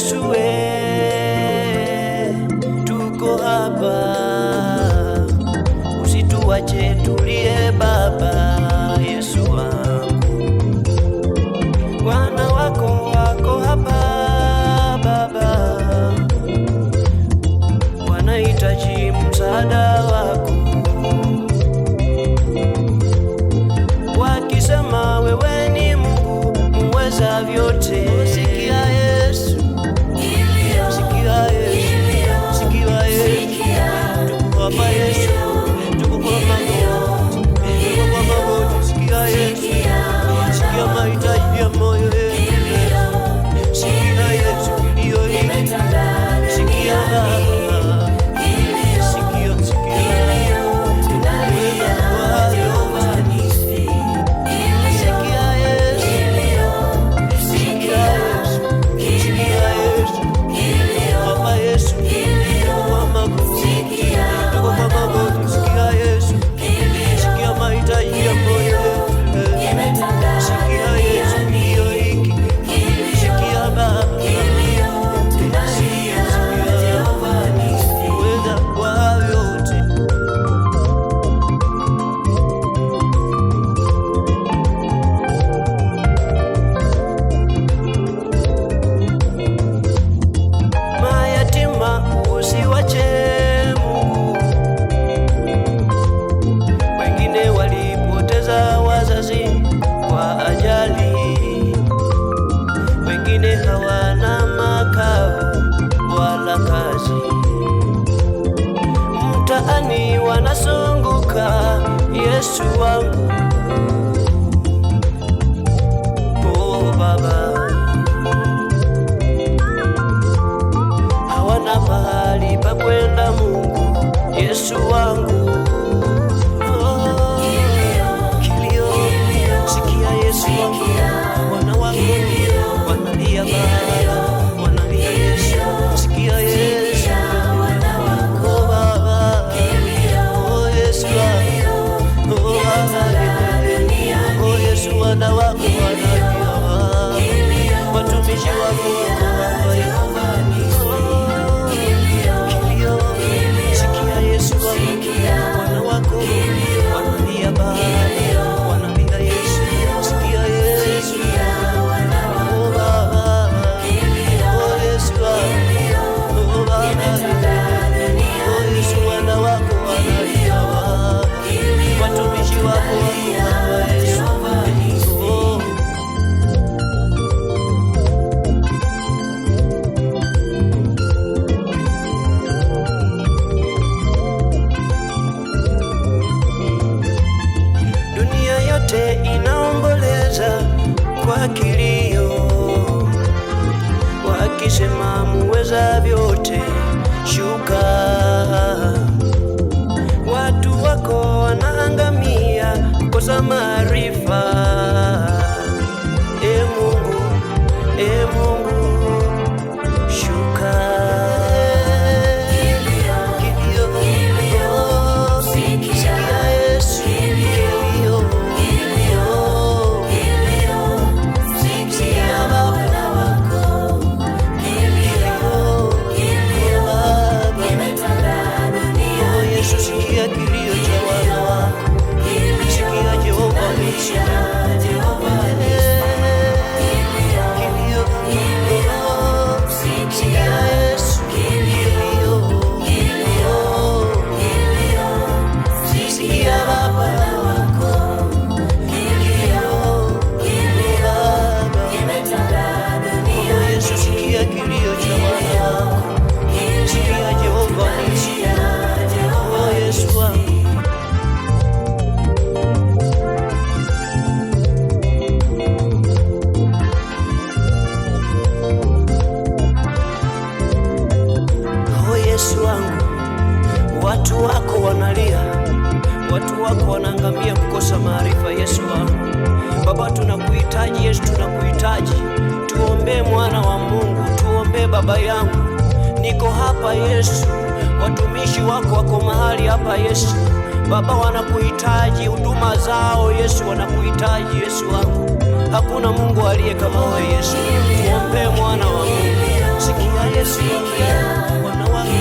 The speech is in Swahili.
Yesu we, tuko hapa, usituache tulie Baba. Yesu wangu, wana wako wako hapa Baba, wanahitaji msaada wako, wakisema wewe ni Mungu muweza vyote. Sikia Yesu, sikia Yesu, sikia Yesu, tuko hapa Yesu, tuko kwa magoti, tuko kwa magoti. Sikia Yesu, sikia mahitaji ya moyo wetu. Sikia Yesu, kilio hiki, sikia Baba. Hawana makao wala kazi, mtaani wanasunguka. Yesu wangu, oh Baba, hawana mahali pa kwenda Mungu. Yesu wangu, kilio, sikia Yesu wangu, wana wako wanalia Baba, wanalia Yesu, sikia Yesu, oh Baba, oh Yesu, oh Baba, oh Yesu, wana wako wanalia Baba, watumishi wako Baba, kilio, sikia Yesu, wana wako wanalia Baba, wanalia Yesu, sikia Yesu, watumishi wako Yesu. Dunia yote inaomboleza kwa kilio, wakisema muweza vyote, shuka. Watu wako wanaangamia kukosa maarifa. E Mungu, e Mungu, shuka. Watu wako wanalia, watu wako wanaangamia kukosa maarifa. Yesu wangu Baba, tunakuhitaji Yesu, tunakuhitaji. Tuombee mwana wa Mungu, tuombee baba yangu, niko hapa Yesu. Watumishi wako wako mahali hapa Yesu. Baba, wanakuhitaji, huduma zao Yesu wanakuhitaji Yesu wangu. Hakuna Mungu aliye kama wewe Yesu. Tuombee mwana wa Mungu. sikia Yesu, ongea, wana wangu